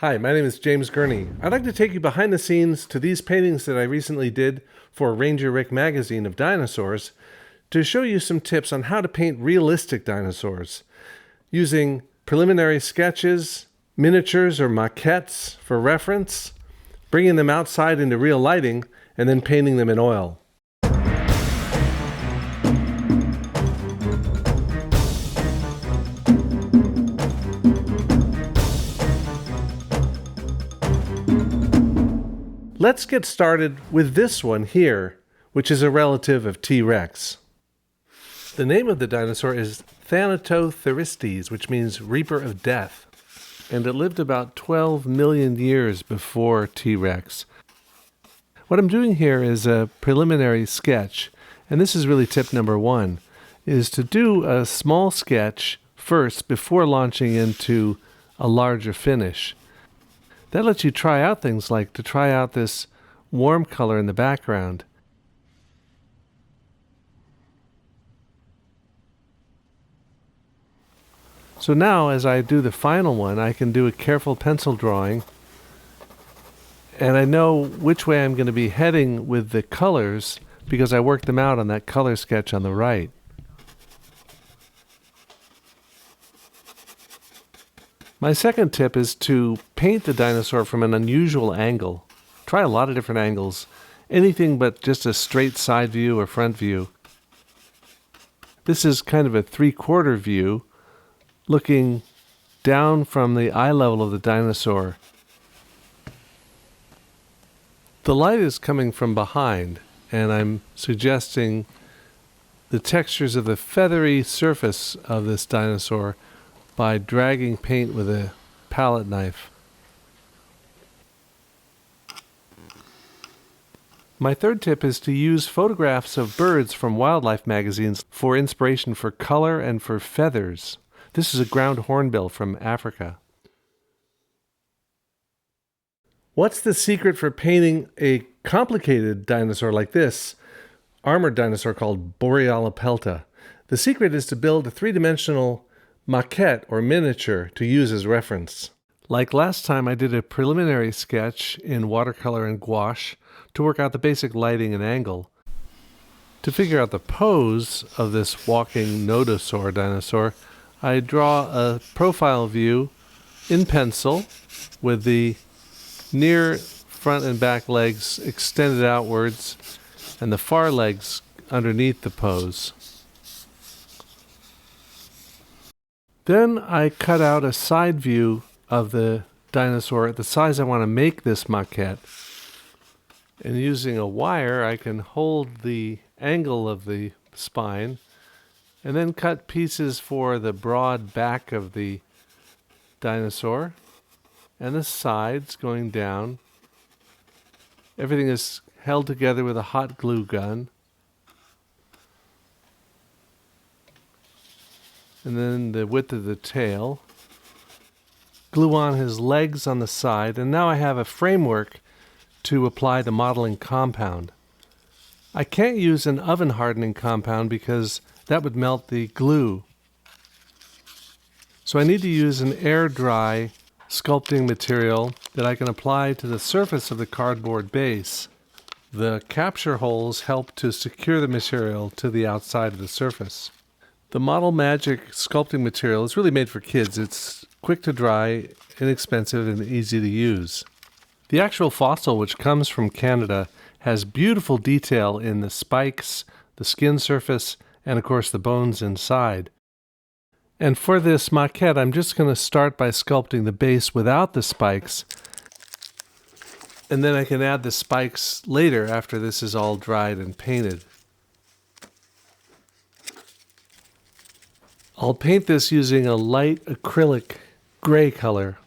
Hi, my name is James Gurney. I'd like to take you behind the scenes to these paintings that I recently did for Ranger Rick magazine of dinosaurs to show you some tips on how to paint realistic dinosaurs using preliminary sketches, miniatures or maquettes for reference, bringing them outside into real lighting, and then painting them in oil. Let's get started with this one here, which is a relative of T-Rex. The name of the dinosaur is Thanatotheristes, which means reaper of death, and it lived about 12 million years before T-Rex. What I'm doing here is a preliminary sketch, and this is really tip number one, is to do a small sketch first before launching into a larger finish. That lets you try out things like to try out this warm color in the background. So now as I do the final one, I can do a careful pencil drawing, and I know which way I'm going to be heading with the colors because I worked them out on that color sketch on the right. My second tip is to paint the dinosaur from an unusual angle. Try a lot of different angles, anything but just a straight side view or front view. This is kind of a three-quarter view, looking down from the eye level of the dinosaur. The light is coming from behind, and I'm suggesting the textures of the feathery surface of this dinosaur by dragging paint with a palette knife. My third tip is to use photographs of birds from wildlife magazines for inspiration for color and for feathers. This is a ground hornbill from Africa. What's the secret for painting a complicated dinosaur like this armored dinosaur called Borealopelta? The secret is to build a three-dimensional maquette or miniature to use as reference. Like last time, I did a preliminary sketch in watercolor and gouache to work out the basic lighting and angle. To figure out the pose of this walking nodosaur dinosaur, I draw a profile view in pencil with the near front and back legs extended outwards and the far legs underneath the pose. Then I cut out a side view of the dinosaur at the size I want to make this maquette. And using a wire, I can hold the angle of the spine and then cut pieces for the broad back of the dinosaur and the sides going down. Everything is held together with a hot glue gun. And then the width of the tail. Glue on his legs on the side, and now I have a framework to apply the modeling compound. I can't use an oven hardening compound because that would melt the glue. So I need to use an air dry sculpting material that I can apply to the surface of the cardboard base. The capture holes help to secure the material to the outside of the surface. The Model Magic sculpting material is really made for kids. It's quick to dry, inexpensive, and easy to use. The actual fossil, which comes from Canada, has beautiful detail in the spikes, the skin surface, and of course the bones inside. And for this maquette, I'm just going to start by sculpting the base without the spikes, and then I can add the spikes later after this is all dried and painted. I'll paint this using a light acrylic gray color.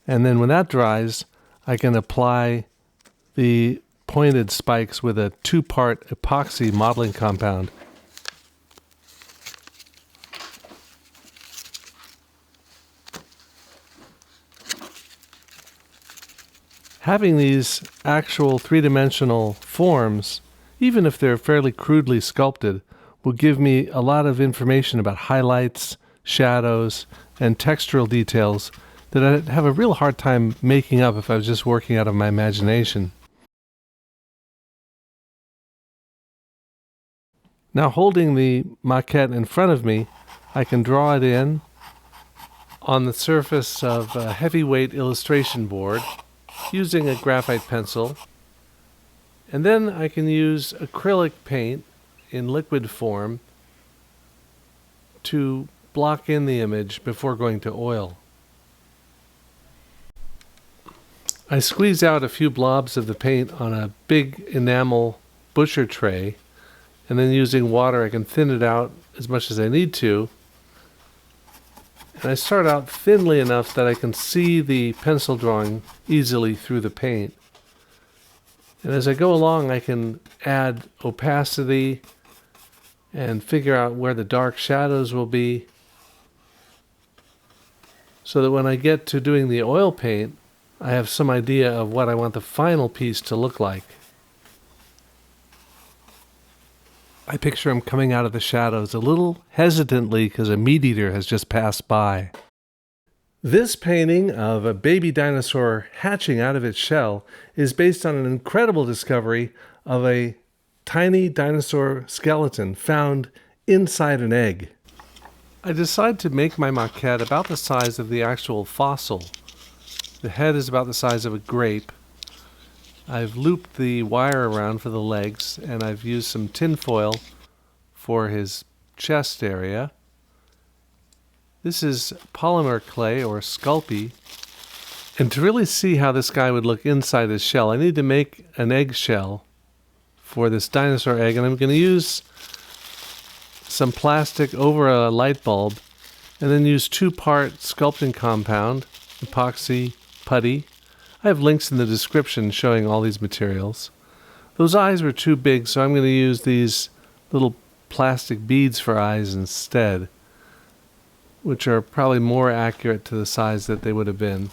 And then when that dries, I can apply the pointed spikes with a 2-part epoxy modeling compound. Having these actual three-dimensional forms, even if they're fairly crudely sculpted, will give me a lot of information about highlights, shadows, and textural details that I'd have a real hard time making up if I was just working out of my imagination. Now, holding the maquette in front of me, I can draw it in on the surface of a heavyweight illustration board using a graphite pencil, and then I can use acrylic paint in liquid form to block in the image before going to oil. I squeeze out a few blobs of the paint on a big enamel butcher tray, and then using water I can thin it out as much as I need to. And I start out thinly enough that I can see the pencil drawing easily through the paint. And as I go along, I can add opacity and figure out where the dark shadows will be, so that when I get to doing the oil paint, I have some idea of what I want the final piece to look like. I picture him coming out of the shadows a little hesitantly because a meat eater has just passed by. This painting of a baby dinosaur hatching out of its shell is based on an incredible discovery of a tiny dinosaur skeleton found inside an egg. I decide to make my maquette about the size of the actual fossil. The head is about the size of a grape. I've looped the wire around for the legs, and I've used some tin foil for his chest area. This is polymer clay or Sculpey. And to really see how this guy would look inside his shell, I need to make an egg shell for this dinosaur egg, and I'm going to use some plastic over a light bulb and then use 2-part sculpting compound, epoxy, putty. I have links in the description showing all these materials. Those eyes were too big, so I'm going to use these little plastic beads for eyes instead, which are probably more accurate to the size that they would have been.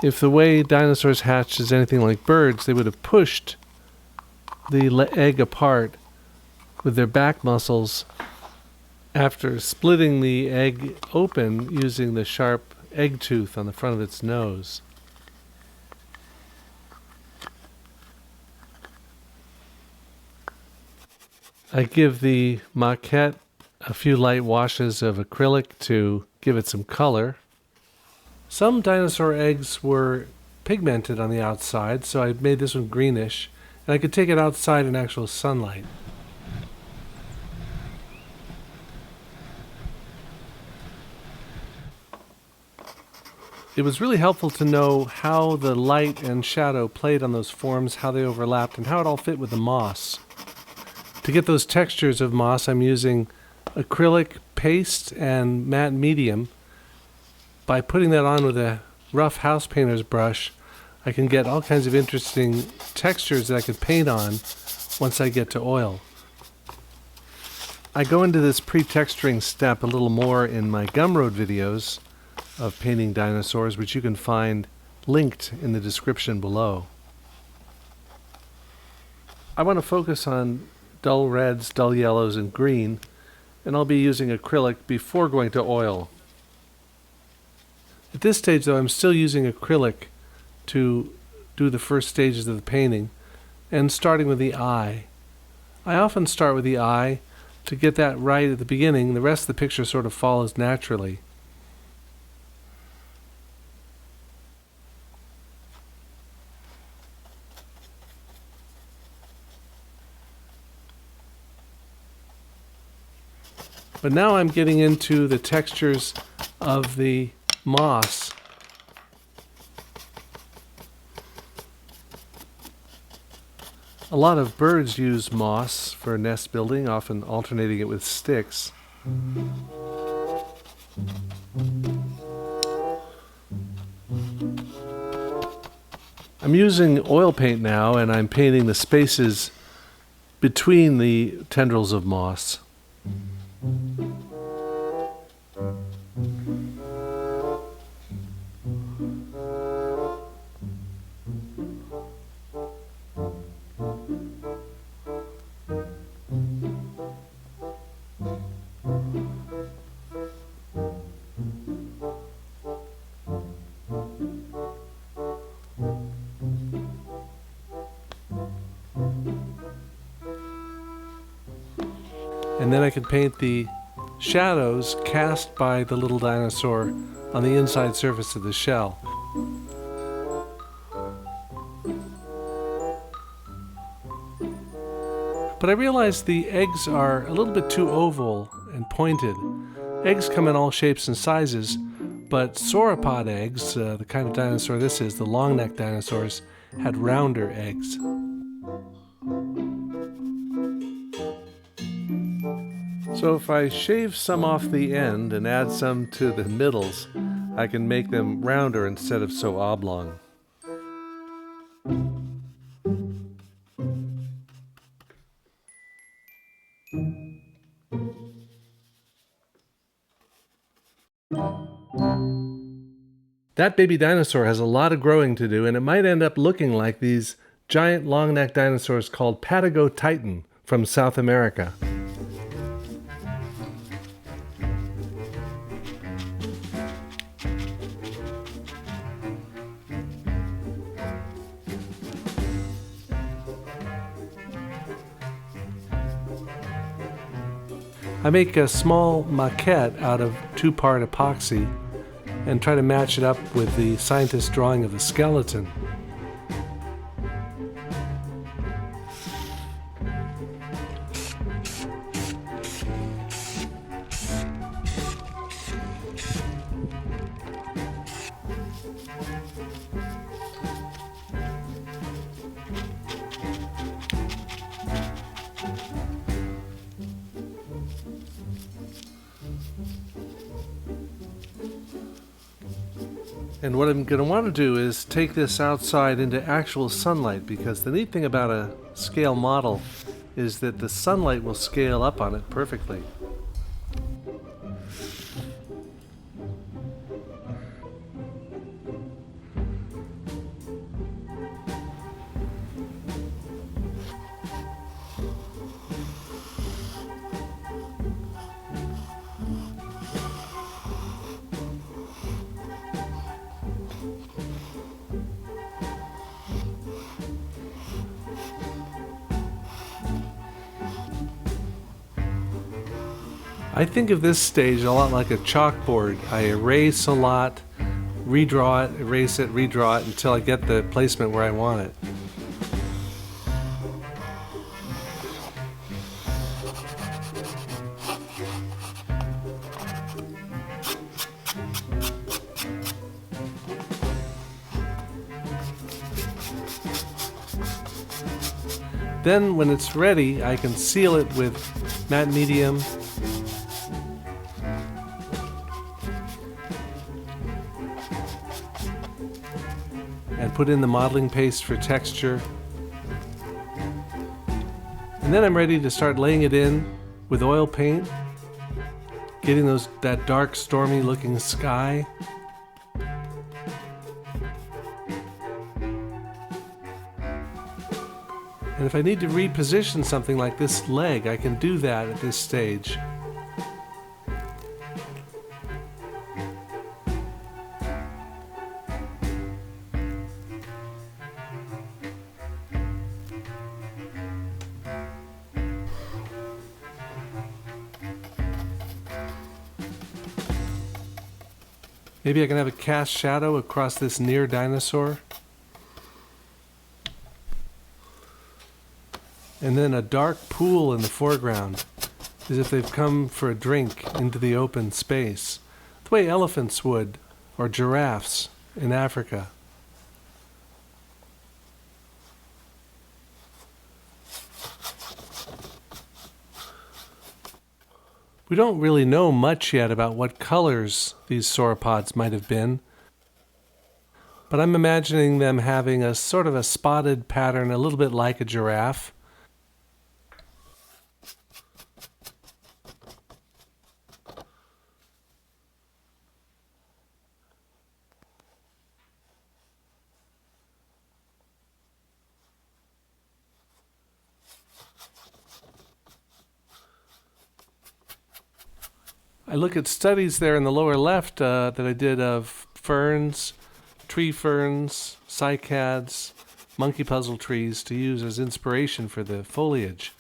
If the way dinosaurs hatched is anything like birds, they would have pushed the egg apart with their back muscles after splitting the egg open using the sharp egg tooth on the front of its nose. I give the maquette a few light washes of acrylic to give it some color. Some dinosaur eggs were pigmented on the outside, so I made this one greenish, and I could take it outside in actual sunlight. It was really helpful to know how the light and shadow played on those forms, how they overlapped, and how it all fit with the moss. To get those textures of moss, I'm using acrylic paste and matte medium. By putting that on with a rough house painter's brush, I can get all kinds of interesting textures that I could paint on once I get to oil. I go into this pre-texturing step a little more in my GUMROAD videos of painting dinosaurs, which you can find linked in the description below. I want to focus on dull reds, dull yellows, and green, and I'll be using acrylic before going to oil. At this stage, though, I'm still using acrylic to do the first stages of the painting, and starting with the eye. I often start with the eye to get that right at the beginning. The rest of the picture sort of follows naturally. But now I'm getting into the textures of the moss. A lot of birds use moss for nest building, often alternating it with sticks. I'm using oil paint now, and I'm painting the spaces between the tendrils of moss. And then I can paint the shadows cast by the little dinosaur on the inside surface of the shell. But I realized the eggs are a little bit too oval and pointed. Eggs come in all shapes and sizes, but sauropod eggs, the kind of dinosaur this is, the long-necked dinosaurs, had rounder eggs. So if I shave some off the end and add some to the middles, I can make them rounder instead of so oblong. That baby dinosaur has a lot of growing to do, and it might end up looking like these giant long-necked dinosaurs called Patagotitan from South America. I make a small maquette out of 2-part epoxy and try to match it up with the scientist's drawing of the skeleton. And what I'm going to want to do is take this outside into actual sunlight, because the neat thing about a scale model is that the sunlight will scale up on it perfectly. I think of this stage a lot like a chalkboard. I erase a lot, redraw it, erase it, redraw it until I get the placement where I want it. Then when it's ready, I can seal it with matte medium and put in the modeling paste for texture. And then I'm ready to start laying it in with oil paint, getting that dark, stormy looking sky. And if I need to reposition something like this leg, I can do that at this stage. Maybe I can have a cast shadow across this near dinosaur. And then a dark pool in the foreground, as if they've come for a drink into the open space, the way elephants would, or giraffes in Africa. We don't really know much yet about what colors these sauropods might have been, but I'm imagining them having a sort of a spotted pattern, a little bit like a giraffe. I look at studies there in the lower left that I did of ferns, tree ferns, cycads, monkey puzzle trees to use as inspiration for the foliage.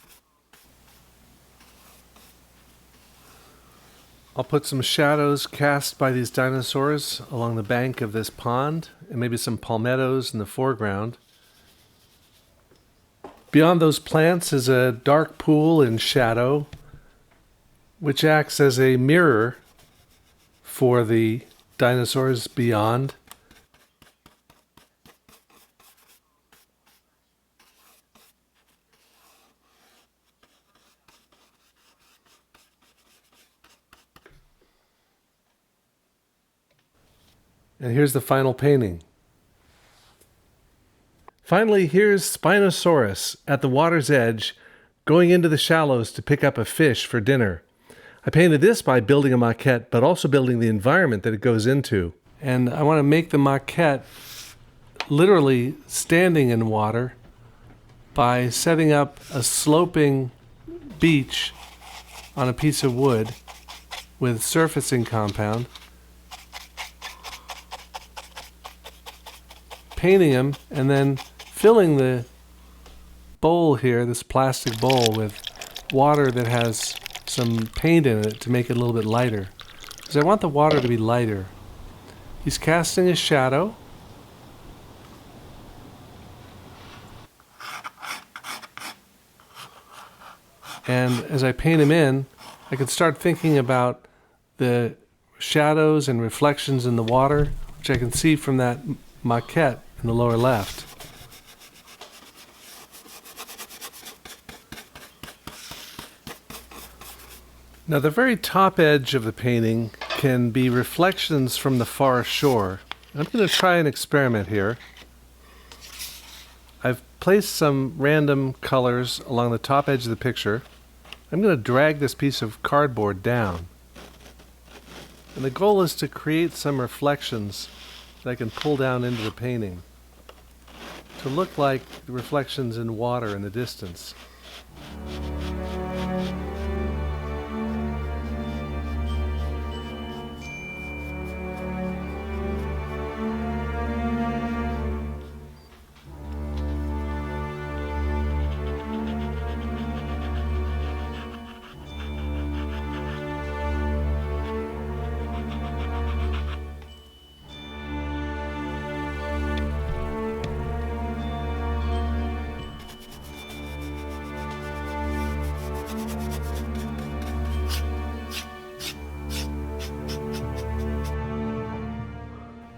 I'll put some shadows cast by these dinosaurs along the bank of this pond, and maybe some palmettos in the foreground. Beyond those plants is a dark pool in shadow, which acts as a mirror for the dinosaurs beyond. And here's the final painting. Finally, here's Spinosaurus at the water's edge, going into the shallows to pick up a fish for dinner. I painted this by building a maquette, but also building the environment that it goes into. And I want to make the maquette literally standing in water by setting up a sloping beach on a piece of wood with surfacing compound, painting him, and then filling the bowl here, this plastic bowl, with water that has some paint in it to make it a little bit lighter. Because I want the water to be lighter. He's casting a shadow. And as I paint him in, I can start thinking about the shadows and reflections in the water, which I can see from that maquette in the lower left. Now the very top edge of the painting can be reflections from the far shore. I'm going to try an experiment here. I've placed some random colors along the top edge of the picture. I'm going to drag this piece of cardboard down. And the goal is to create some reflections that I can pull down into the painting to look like the reflections in water in the distance.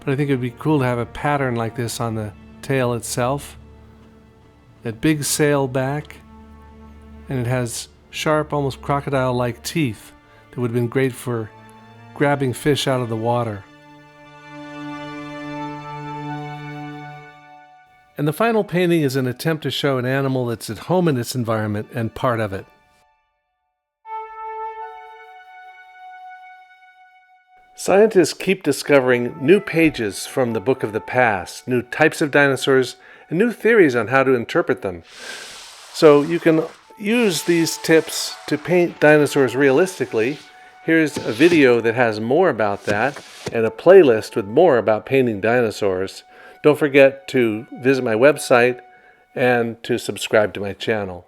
But I think it would be cool to have a pattern like this on the tail itself. That big sail back, and it has sharp, almost crocodile-like teeth that would have been great for grabbing fish out of the water. And the final painting is an attempt to show an animal that's at home in its environment and part of it. Scientists keep discovering new pages from the book of the past, new types of dinosaurs, and new theories on how to interpret them. So you can use these tips to paint dinosaurs realistically. Here's a video that has more about that, and a playlist with more about painting dinosaurs. Don't forget to visit my website and to subscribe to my channel.